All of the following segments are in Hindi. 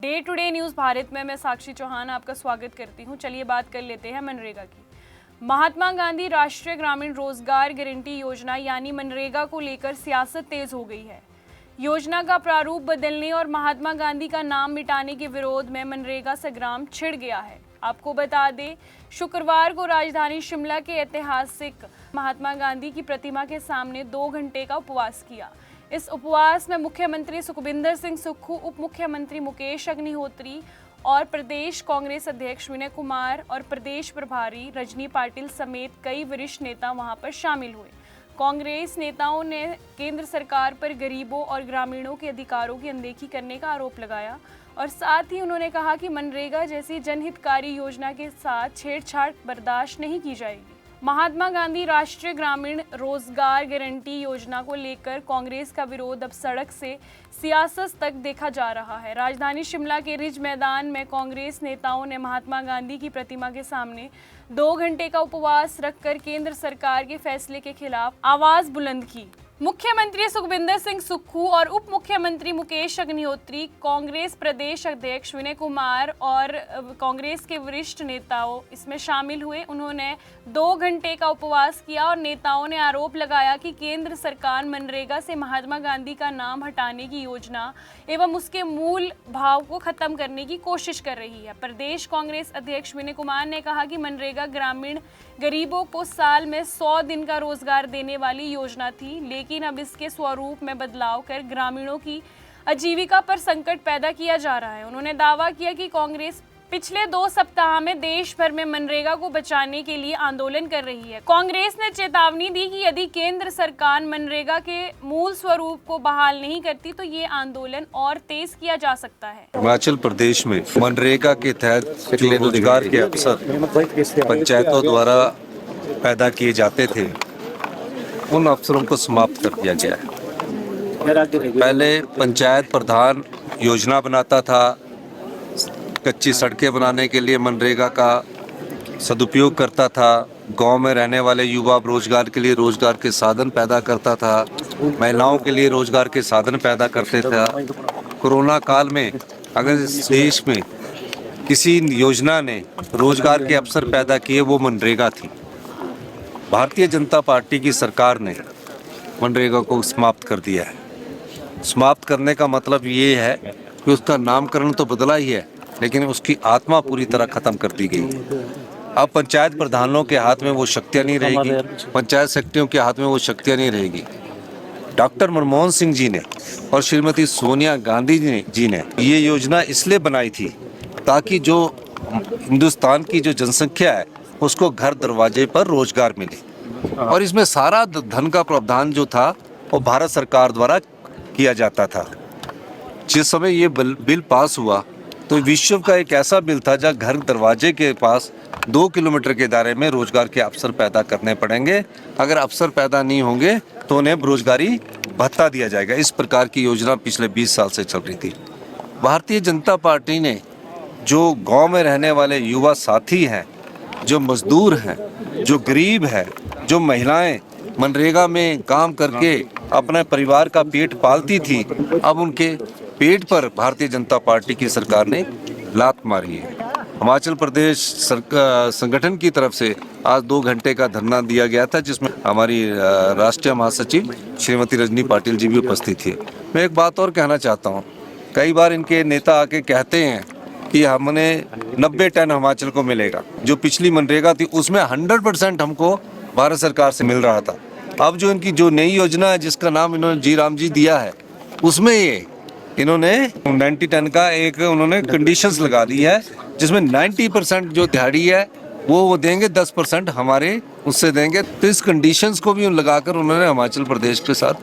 Day to day news Bharat में मैं साक्षी चौहान आपका स्वागत करती हूं। चलिए बात कर लेते हैं मनरेगा की। महात्मा गांधी राष्ट्रीय ग्रामीण रोजगार गारंटी योजना यानी मनरेगा को लेकर सियासत तेज हो गई है। योजना का प्रारूप बदलने और महात्मा गांधी का नाम मिटाने के विरोध में मनरेगा संग्राम छिड़ गया है। आपको बता दें, शुक्रवार को राजधानी शिमला के ऐतिहासिक महात्मा गांधी की प्रतिमा के सामने 2 घंटे का उपवास किया। इस उपवास में मुख्यमंत्री सुखबिंदर सिंह सुक्खू, उप मुख्यमंत्री मुकेश अग्निहोत्री और प्रदेश कांग्रेस अध्यक्ष विनय कुमार और प्रदेश प्रभारी रजनी पाटिल समेत कई वरिष्ठ नेता वहां पर शामिल हुए। कांग्रेस नेताओं ने केंद्र सरकार पर गरीबों और ग्रामीणों के अधिकारों की अनदेखी करने का आरोप लगाया और साथ ही उन्होंने कहा कि मनरेगा जैसी जनहितकारी योजना के साथ छेड़छाड़ बर्दाश्त नहीं की जाएगी। महात्मा गांधी राष्ट्रीय ग्रामीण रोजगार गारंटी योजना को लेकर कांग्रेस का विरोध अब सड़क से सियासत तक देखा जा रहा है। राजधानी शिमला के रिज मैदान में कांग्रेस नेताओं ने महात्मा गांधी की प्रतिमा के सामने 2 घंटे का उपवास रखकर केंद्र सरकार के फैसले के खिलाफ आवाज बुलंद की। मुख्यमंत्री सुखबिंदर सिंह सुक्खू और उप मुख्यमंत्री मुकेश अग्निहोत्री, कांग्रेस प्रदेश अध्यक्ष विनय कुमार और कांग्रेस के वरिष्ठ नेताओं इसमें शामिल हुए। उन्होंने 2 घंटे का उपवास किया और नेताओं ने आरोप लगाया कि केंद्र सरकार मनरेगा से महात्मा गांधी का नाम हटाने की योजना एवं उसके मूल भाव को खत्म करने की कोशिश कर रही है। प्रदेश कांग्रेस अध्यक्ष विनय कुमार ने कहा कि मनरेगा ग्रामीण गरीबों को साल में 100 दिन का रोजगार देने वाली योजना थी, लेकिन अब इसके स्वरूप में बदलाव कर ग्रामीणों की आजीविका पर संकट पैदा किया जा रहा है। उन्होंने दावा किया कि कांग्रेस पिछले 2 सप्ताह में देश भर में मनरेगा को बचाने के लिए आंदोलन कर रही है। कांग्रेस ने चेतावनी दी कि यदि केंद्र सरकार मनरेगा के मूल स्वरूप को बहाल नहीं करती तो ये आंदोलन और तेज किया जा सकता है। हिमाचल प्रदेश में मनरेगा के तहत जो रोजगार के अवसर पंचायतों द्वारा पैदा किए जाते थे, उन अवसरों को समाप्त कर दिया गया है। पहले पंचायत प्रधान योजना बनाता था, कच्ची सड़कें बनाने के लिए मनरेगा का सदुपयोग करता था, गांव में रहने वाले युवा रोजगार के लिए रोजगार के साधन पैदा करता था, महिलाओं के लिए रोजगार के साधन पैदा करते थे। कोरोना काल में अगर इस देश में किसी योजना ने रोजगार के अवसर पैदा किए वो मनरेगा थी। भारतीय जनता पार्टी की सरकार ने मनरेगा को समाप्त कर दिया है। समाप्त करने का मतलब ये है कि उसका नामकरण तो बदला ही है, लेकिन उसकी आत्मा पूरी तरह खत्म कर दी गई। अब पंचायत प्रधानों के हाथ में वो शक्तियाँ नहीं रहेगी, पंचायत सेक्रेटरियों के हाथ में वो शक्तियाँ नहीं रहेगी। डॉक्टर मनमोहन सिंह जी ने और श्रीमती सोनिया गांधी जी ने ये योजना इसलिए बनाई थी ताकि जो हिंदुस्तान की जो जनसंख्या है उसको घर दरवाजे पर रोजगार मिले, और इसमें सारा धन का प्रावधान जो था वो भारत सरकार द्वारा किया जाता था। जिस समय ये बिल पास हुआ तो विश्व का एक ऐसा बिल था जहाँ घर दरवाजे के पास 2 किलोमीटर के दायरे में रोजगार के अवसर पैदा करने पड़ेंगे। अगर अवसर पैदा नहीं होंगे तो उन्हें बेरोजगारी भत्ता दिया जाएगा। इस प्रकार की योजना पिछले 20 साल से चल रही थी। भारतीय जनता पार्टी ने जो गांव में रहने वाले युवा साथी हैं, जो मजदूर हैं, जो गरीब हैं, जो महिलाएं मनरेगा में काम करके अपने परिवार का पेट पालती थी, अब उनके पेट पर भारतीय जनता पार्टी की सरकार ने लात मारी है। हिमाचल प्रदेश संगठन की तरफ से आज 2 घंटे का धरना दिया गया था, जिसमें हमारी राष्ट्रीय महासचिव श्रीमती रजनी पाटिल जी भी उपस्थित थी। मैं एक बात और कहना चाहता हूँ, कई बार इनके नेता आके कहते हैं कि हमने 90 टन हिमाचल को मिलेगा। जो पिछली मनरेगा थी उसमें 100% हमको भारत सरकार से मिल रहा था। अब जो इनकी जो नई योजना है जिसका नाम इन्होंने जी राम जी दिया है, उसमें ये इन्होंने 90 टन का एक उन्होंने कंडीशंस लगा दी है, जिसमें 90% जो दिहाड़ी है वो देंगे, 10% हमारे उससे देंगे। तो इस कंडीशंस को भी लगाकर उन्होंने हिमाचल प्रदेश के साथ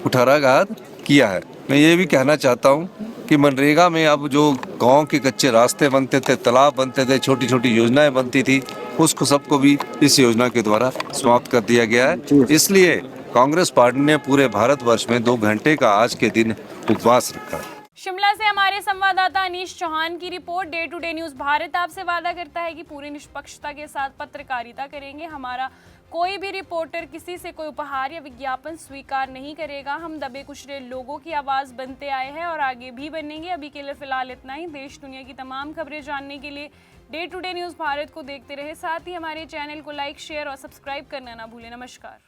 कुठाराघात किया है। मैं ये भी कहना चाहता हूँ कि मनरेगा में अब जो गांव के कच्चे रास्ते बनते थे, तालाब बनते थे, छोटी छोटी योजनाएं बनती थी, उसको सबको भी इस योजना के द्वारा समाप्त कर दिया गया है। इसलिए कांग्रेस पार्टी ने पूरे भारतवर्ष में 2 घंटे का आज के दिन उपवास रखा। शिमला से हमारे संवाददाता अनीश चौहान की report. Day to day news Bharat आपसे वादा करता है कि पूरी निष्पक्षता के साथ पत्रकारिता करेंगे। हमारा कोई भी रिपोर्टर किसी से कोई उपहार या विज्ञापन स्वीकार नहीं करेगा। हम दबे कुचले लोगों की आवाज़ बनते आए हैं और आगे भी बनेंगे। अभी के लिए फिलहाल इतना ही। देश दुनिया की तमाम खबरें जानने के लिए day to day news Bharat को देखते रहे। साथ ही हमारे चैनल को लाइक, शेयर और सब्सक्राइब करना ना भूलें। नमस्कार।